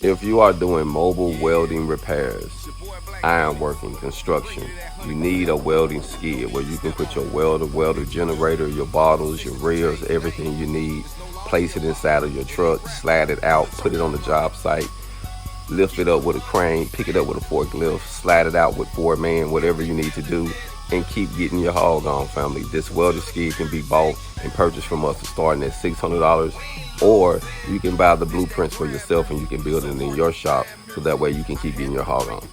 If you are doing mobile welding repairs, ironworking, construction, you need a welding skid where you can put your welder generator, your bottles, your reels, everything you need. Place it inside of your truck, slide it out, put it on the job site, lift it up with a crane, pick it up with a forklift, slide it out with 4 man, whatever you need to do, and keep getting your hog on, family. This welding skid can be bought and purchased from us starting at $600, or you can buy the blueprints for yourself and you can build it in your shop so that way you can keep getting your hog on.